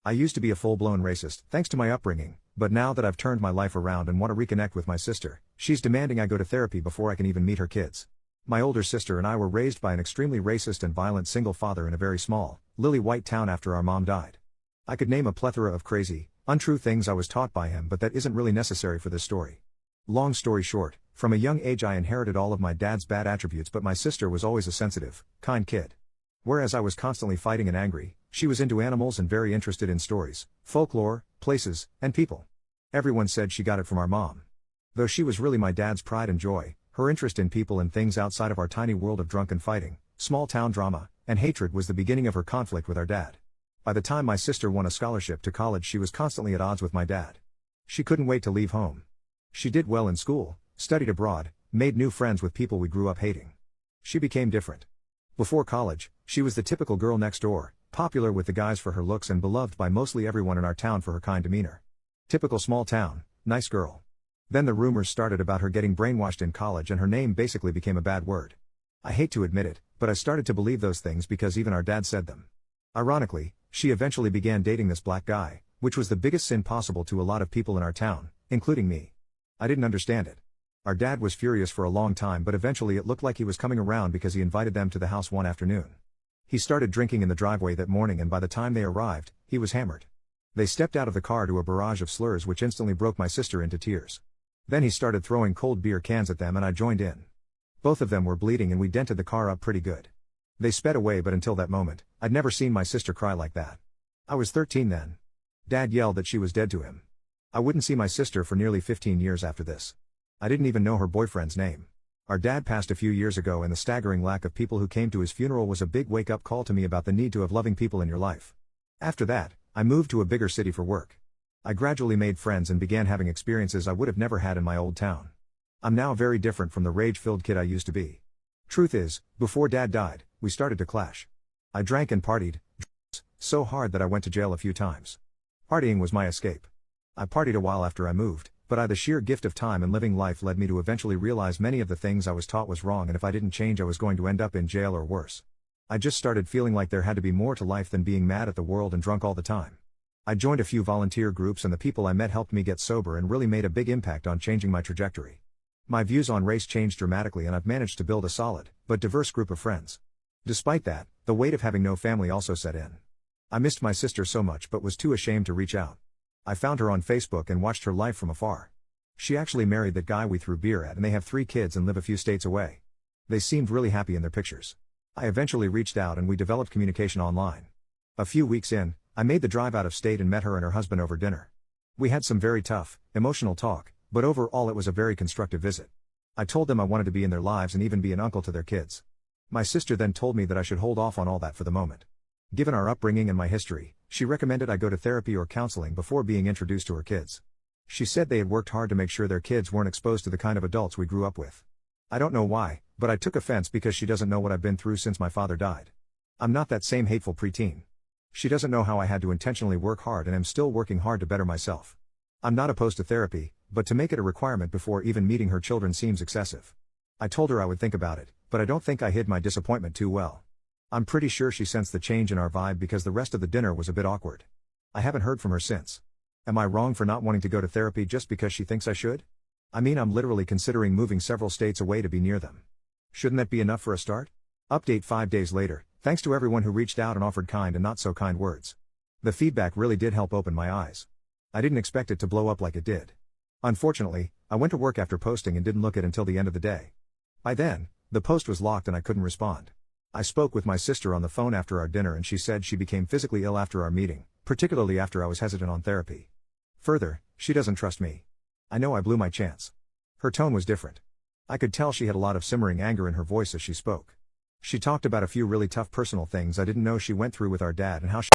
I used to be a full-blown racist, thanks to my upbringing, but now that I've turned my life around and want to reconnect with my sister, she's demanding I go to therapy before I can even meet her kids. My older sister and I were raised by an extremely racist and violent single father in a very small, lily white town after our mom died. I could name a plethora of crazy, untrue things I was taught by him, but that isn't really necessary for this story. Long story short, from a young age I inherited all of my dad's bad attributes, but my sister was always a sensitive, kind kid. Whereas I was constantly fighting and angry, she was into animals and very interested in stories, folklore, places, and people. Everyone said she got it from our mom. Though she was really my dad's pride and joy, her interest in people and things outside of our tiny world of drunken fighting, small town drama, and hatred was the beginning of her conflict with our dad. By the time my sister won a scholarship to college, she was constantly at odds with my dad. She couldn't wait to leave home. She did well in school, studied abroad, made new friends with people we grew up hating. She became different. Before college, she was the typical girl next door, popular with the guys for her looks and beloved by mostly everyone in our town for her kind demeanor. Typical small town, nice girl. Then the rumors started about her getting brainwashed in college and her name basically became a bad word. I hate to admit it, but I started to believe those things because even our dad said them. Ironically, she eventually began dating this black guy, which was the biggest sin possible to a lot of people in our town, including me. I didn't understand it. Our dad was furious for a long time, but eventually it looked like he was coming around because he invited them to the house one afternoon. He started drinking in the driveway that morning, and by the time they arrived, he was hammered. They stepped out of the car to a barrage of slurs which instantly broke my sister into tears. Then he started throwing cold beer cans at them and I joined in. Both of them were bleeding and we dented the car up pretty good. They sped away, but until that moment, I'd never seen my sister cry like that. I was 13 then. Dad yelled that she was dead to him. I wouldn't see my sister for nearly 15 years after this. I didn't even know her boyfriend's name. Our dad passed a few years ago, and the staggering lack of people who came to his funeral was a big wake-up call to me about the need to have loving people in your life. After that, I moved to a bigger city for work. I gradually made friends and began having experiences I would have never had in my old town. I'm now very different from the rage-filled kid I used to be. Truth is, before Dad died, we started to clash. I drank and partied, so hard that I went to jail a few times. Partying was my escape. I partied a while after I moved, but the sheer gift of time and living life led me to eventually realize many of the things I was taught was wrong, and if I didn't change I was going to end up in jail or worse. I just started feeling like there had to be more to life than being mad at the world and drunk all the time. I joined a few volunteer groups, and the people I met helped me get sober and really made a big impact on changing my trajectory. My views on race changed dramatically, and I've managed to build a solid, but diverse group of friends. Despite that, the weight of having no family also set in. I missed my sister so much but was too ashamed to reach out. I found her on Facebook and watched her life from afar. She actually married that guy we threw beer at, and they have 3 kids and live a few states away. They seemed really happy in their pictures. I eventually reached out and we developed communication online. A few weeks in, I made the drive out of state and met her and her husband over dinner. We had some very tough, emotional talk, but overall it was a very constructive visit. I told them I wanted to be in their lives and even be an uncle to their kids. My sister then told me that I should hold off on all that for the moment. Given our upbringing and my history, she recommended I go to therapy or counseling before being introduced to her kids. She said they had worked hard to make sure their kids weren't exposed to the kind of adults we grew up with. I don't know why, but I took offense because she doesn't know what I've been through since my father died. I'm not that same hateful preteen. She doesn't know how I had to intentionally work hard and am still working hard to better myself. I'm not opposed to therapy, but to make it a requirement before even meeting her children seems excessive. I told her I would think about it, but I don't think I hid my disappointment too well. I'm pretty sure she sensed the change in our vibe because the rest of the dinner was a bit awkward. I haven't heard from her since. Am I wrong for not wanting to go to therapy just because she thinks I should? I mean, I'm literally considering moving several states away to be near them. Shouldn't that be enough for a start? Update 5 days later, thanks to everyone who reached out and offered kind and not so kind words. The feedback really did help open my eyes. I didn't expect it to blow up like it did. Unfortunately, I went to work after posting and didn't look at it until the end of the day. By then, the post was locked and I couldn't respond. I spoke with my sister on the phone after our dinner and she said she became physically ill after our meeting, particularly after I was hesitant on therapy. Further, she doesn't trust me. I know I blew my chance. Her tone was different. I could tell she had a lot of simmering anger in her voice as she spoke. She talked about a few really tough personal things I didn't know she went through with our dad and how she